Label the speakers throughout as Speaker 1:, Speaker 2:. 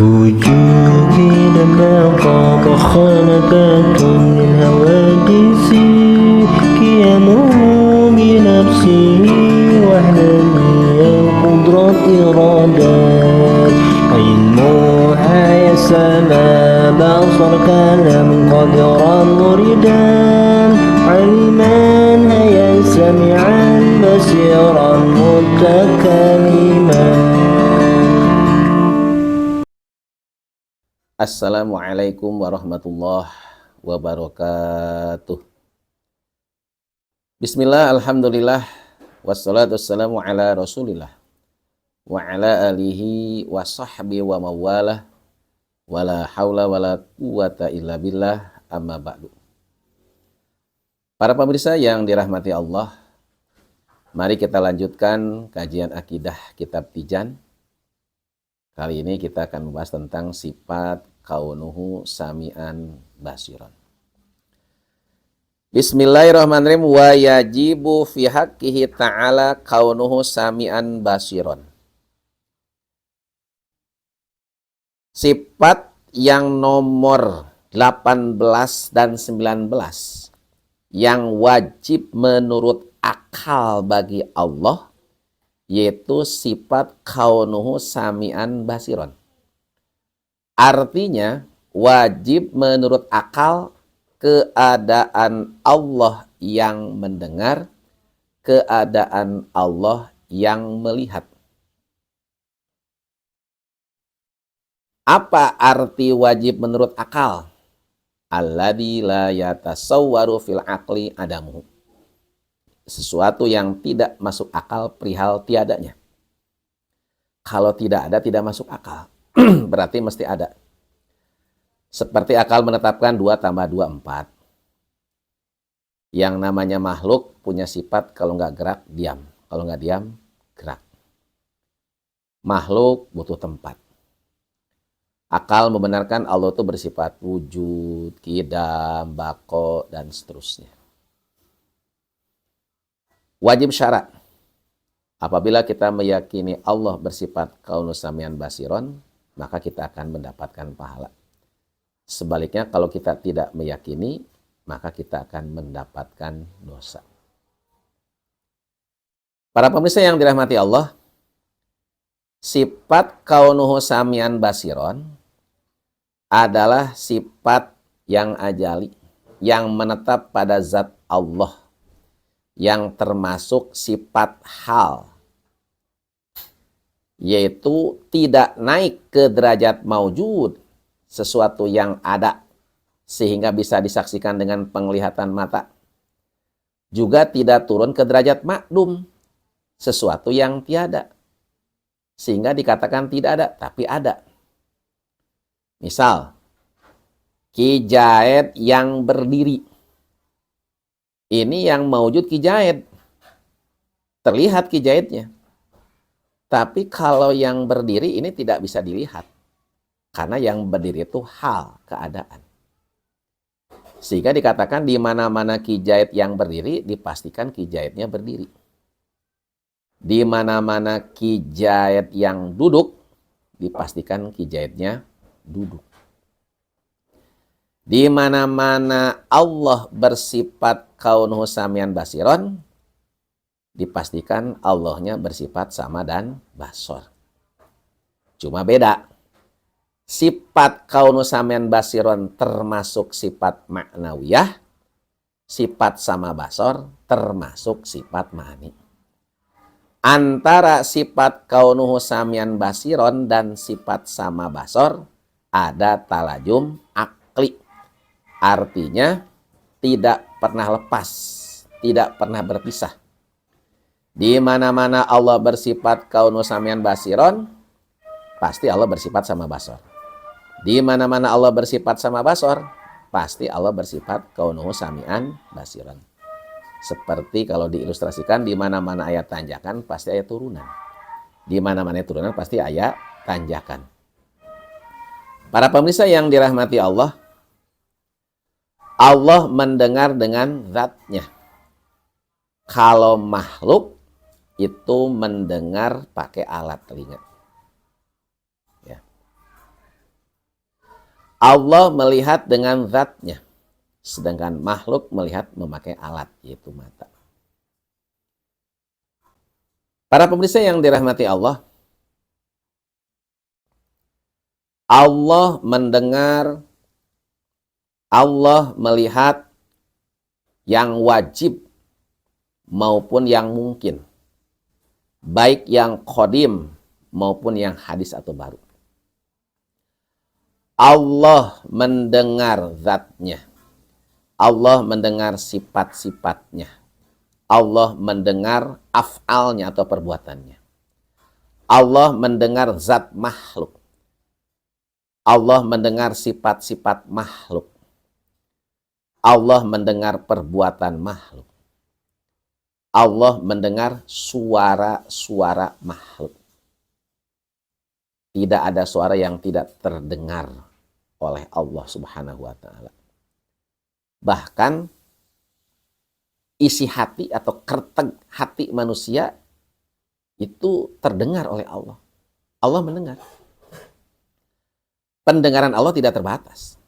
Speaker 1: وجودي لما طاب خانبات للحوادث قيامه بنفسه وحدانية قدرة إرادات علمها يسمى بصر كلام قدرا مريدان علما هيا سمعا بصيرا متكلما.
Speaker 2: Assalamualaikum warahmatullahi wabarakatuh. Bismillah, alhamdulillah, wassalatu wassalamu ala rasulillah wa ala alihi wa sahbihi wa mawalah wa la hawla wa la quwata illa billah, amma ba'du. Para pemirsa yang dirahmati Allah, mari kita lanjutkan kajian akidah kitab Tijan. Kali ini kita akan membahas tentang sifat kaunuhu sami'an basiran. Bismillahirrahmanirrahim. Wa yajibu fi haqqihi ta'ala kaunuhu sami'an basiran. Sifat yang nomor 18 dan 19 yang wajib menurut akal bagi Allah, yaitu sifat kaunuhu sami'an basiron. Artinya wajib menurut akal keadaan Allah yang mendengar, keadaan Allah yang melihat. Apa arti wajib menurut akal? Alladzi la yatasawwaru fil aqli adamuhu. Sesuatu yang tidak masuk akal perihal tiadanya. Kalau tidak ada, tidak masuk akal. Berarti mesti ada. Seperti akal menetapkan 2 tambah 2, 4. Yang namanya makhluk punya sifat kalau nggak gerak, diam. Kalau nggak diam, gerak. Makhluk butuh tempat. Akal membenarkan Allah itu bersifat wujud, qidam, baqo, dan seterusnya. Wajib syarat. Apabila kita meyakini Allah bersifat kaunu samian basiron, maka kita akan mendapatkan pahala. Sebaliknya kalau kita tidak meyakini, maka kita akan mendapatkan dosa. Para pemirsa yang dirahmati Allah, sifat kaunuhu samian basiron adalah sifat yang ajali, yang menetap pada zat Allah, yang termasuk sifat hal, yaitu tidak naik ke derajat maujud, sesuatu yang ada sehingga bisa disaksikan dengan penglihatan mata, juga tidak turun ke derajat makdum, sesuatu yang tiada sehingga dikatakan tidak ada, tapi ada. Misal Ki Jaid yang berdiri, ini yang maujud Ki Jaid, terlihat Ki Jaidnya. Tapi kalau yang berdiri ini tidak bisa dilihat. Karena yang berdiri itu hal, keadaan. Sehingga dikatakan di mana-mana Ki Jaid yang berdiri, dipastikan Ki Jaidnya berdiri. Di mana-mana Ki Jaid yang duduk, dipastikan Ki Jaidnya duduk. Di mana-mana Allah bersifat kaunuhu samian basiron, dipastikan Allahnya bersifat sama dan basor. Cuma beda. Sifat kaunuhu samian basiron termasuk sifat ma'nawiyah, sifat sama basor termasuk sifat ma'ani. Antara sifat kaunuhu samian basiron dan sifat sama basor ada talajum akli. Artinya tidak pernah lepas, tidak pernah berpisah. Di mana-mana Allah bersifat kaunuhu samian basiron, pasti Allah bersifat sama basor. Di mana-mana Allah bersifat sama basor, pasti Allah bersifat kaunuhu samian basiron. Seperti kalau diilustrasikan, di mana-mana ayat tanjakan pasti ayat turunan. Di mana-mana turunan pasti ayat tanjakan. Para pemirsa yang dirahmati Allah, Allah mendengar dengan zatnya. Kalau makhluk itu mendengar pakai alat telinga. Ya. Allah melihat dengan zatnya, sedangkan makhluk melihat memakai alat, yaitu mata. Para pemirsa yang dirahmati Allah, Allah mendengar, Allah melihat yang wajib maupun yang mungkin, baik yang qadim maupun yang hadis atau baru. Allah mendengar zatnya, Allah mendengar sifat-sifatnya, Allah mendengar af'alnya atau perbuatannya, Allah mendengar zat makhluk, Allah mendengar sifat-sifat makhluk, Allah mendengar perbuatan makhluk, Allah mendengar suara-suara makhluk. Tidak ada suara yang tidak terdengar oleh Allah Subhanahu wa Ta'ala. Bahkan isi hati atau kerteg hati manusia itu terdengar oleh Allah. Allah mendengar. Pendengaran Allah tidak terbatas.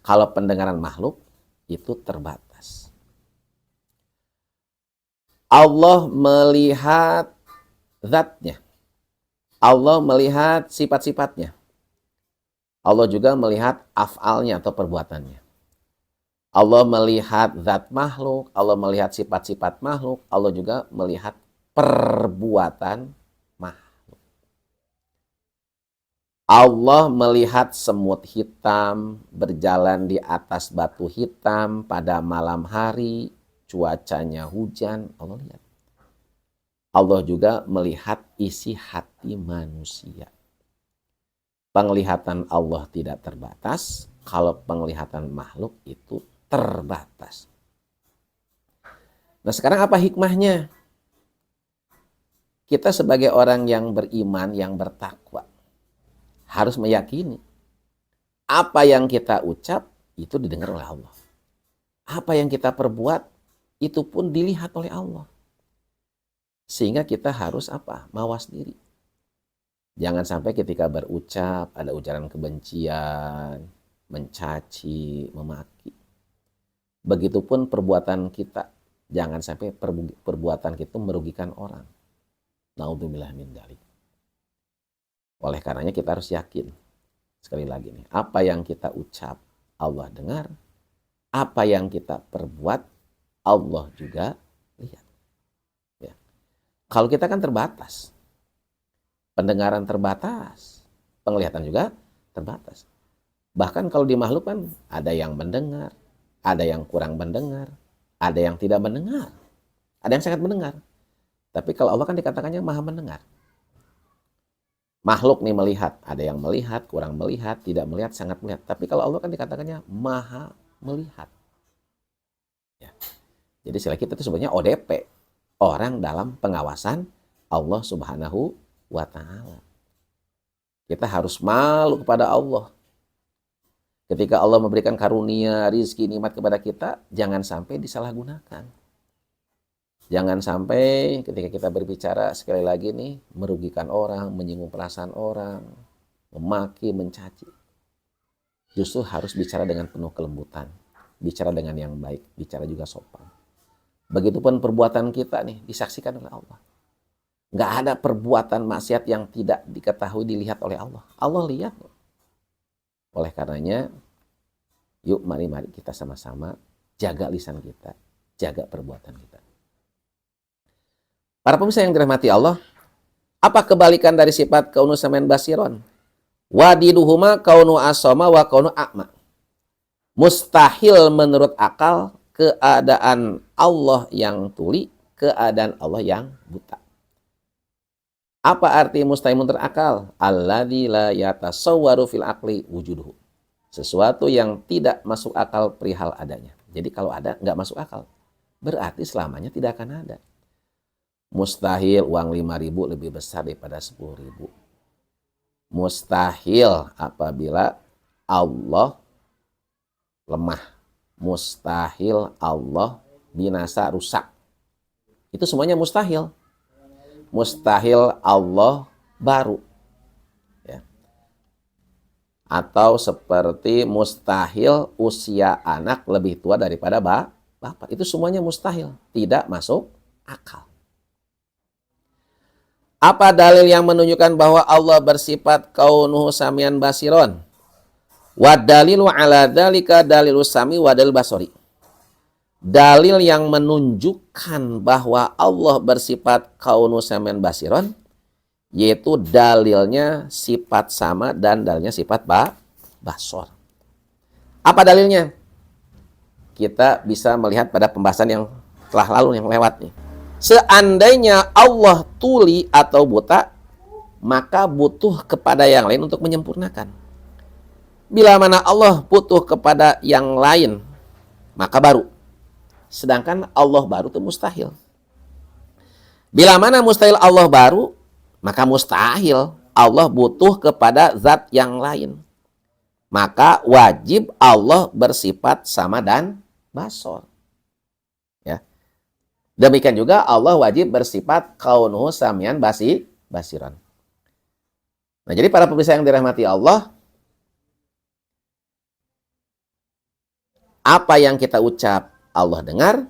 Speaker 2: Kalau pendengaran makhluk itu terbatas. Allah melihat zatnya. Allah melihat sifat-sifatnya. Allah juga melihat af'alnya atau perbuatannya. Allah melihat zat makhluk, Allah melihat sifat-sifat makhluk, Allah juga melihat perbuatan makhluk. Allah melihat semut hitam berjalan di atas batu hitam pada malam hari, cuacanya hujan, Allah lihat. Allah juga melihat isi hati manusia. Penglihatan Allah tidak terbatas, kalau penglihatan makhluk itu terbatas. Nah, sekarang apa hikmahnya? Kita sebagai orang yang beriman, yang bertakwa, harus meyakini apa yang kita ucap itu didengar oleh Allah. Apa yang kita perbuat itu pun dilihat oleh Allah. Sehingga kita harus apa? Mawas diri. Jangan sampai ketika berucap ada ujaran kebencian, mencaci, memaki. Begitupun perbuatan kita. Jangan sampai perbuatan kita merugikan orang. Naudzubillah min dzalik. Oleh karenanya kita harus yakin. Sekali lagi nih, apa yang kita ucap Allah dengar, apa yang kita perbuat Allah juga lihat. Ya. Kalau kita kan terbatas. Pendengaran terbatas, penglihatan juga terbatas. Bahkan kalau di makhluk kan ada yang mendengar, ada yang kurang mendengar, ada yang tidak mendengar, ada yang sangat mendengar. Tapi kalau Allah kan dikatakannya maha mendengar. Makhluk nih melihat, ada yang melihat, kurang melihat, tidak melihat, sangat melihat. Tapi kalau Allah kan dikatakannya maha melihat. Ya. Jadi istilah kita itu sebenarnya ODP, orang dalam pengawasan Allah Subhanahu wa Ta'ala. Kita harus malu kepada Allah. Ketika Allah memberikan karunia, rizki, nikmat kepada kita, jangan sampai disalahgunakan. Jangan sampai ketika kita berbicara, sekali lagi nih, merugikan orang, menyinggung perasaan orang, memaki, mencaci. Justru harus bicara dengan penuh kelembutan. Bicara dengan yang baik, bicara juga sopan. Begitupun perbuatan kita nih, disaksikan oleh Allah. Nggak ada perbuatan maksiat yang tidak diketahui, dilihat oleh Allah. Allah lihat. Oleh karenanya, yuk mari kita sama-sama jaga lisan kita, jaga perbuatan kita. Para pemirsa yang dirahmati Allah, apa kebalikan dari sifat kaunu samian basiron? Wadiduhuma kaunu asoma wa kaunu a'ma. Mustahil menurut akal keadaan Allah yang tuli, keadaan Allah yang buta. Apa arti mustahil menurut akal? Alladzi la yatasawwaru fil aqli wujuduhu. Sesuatu yang tidak masuk akal perihal adanya. Jadi kalau ada, nggak masuk akal. Berarti selamanya tidak akan ada. Mustahil uang 5.000 lebih besar daripada 10.000. Mustahil apabila Allah lemah. Mustahil Allah binasa, rusak. Itu semuanya mustahil. Mustahil Allah baru. Ya. Atau seperti mustahil usia anak lebih tua daripada bapak. Itu semuanya mustahil, tidak masuk akal. Apa dalil yang menunjukkan bahwa Allah bersifat kaunuhu samian basiron? Wa dalilu ala dalika dalilu sami wa dalil basori. Dalil yang menunjukkan bahwa Allah bersifat kaunuhu samian basiron, yaitu dalilnya sifat sama dan dalilnya sifat basor. Apa dalilnya? Kita bisa melihat pada pembahasan yang telah lalu, yang lewat nih. Seandainya Allah tuli atau buta, maka butuh kepada yang lain untuk menyempurnakan. Bila mana Allah butuh kepada yang lain, maka baru. Sedangkan Allah baru itu mustahil. Bila mana mustahil Allah baru, maka mustahil Allah butuh kepada zat yang lain. Maka wajib Allah bersifat sama dan basor. Ya. Demikian juga Allah wajib bersifat kaunuhu samian basiran. Nah, jadi para pemirsa yang dirahmati Allah, apa yang kita ucap Allah dengar,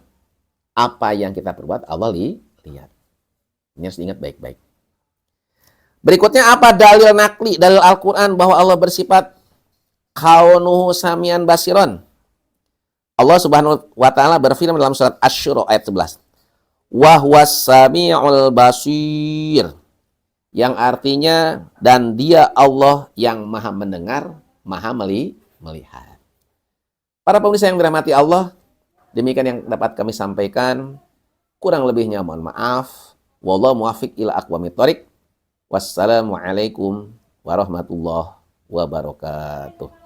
Speaker 2: apa yang kita perbuat Allah lihat. Ini harus diingat baik-baik. Berikutnya apa dalil nakli, dalil Al-Quran bahwa Allah bersifat kaunuhu samian basiron. Allah Subhanahu wa Ta'ala berfirman dalam surat Asy-Syura ayat 11. Wa huwas sami'ul basir. Yang artinya dan dia Allah yang maha mendengar, maha melihat. Para pemirsa yang dirahmati Allah, demikian yang dapat kami sampaikan. Kurang lebihnya mohon maaf. Wallahu muwaffiq ila aqwamit thoriq. Wassalamualaikum warahmatullahi wabarakatuh.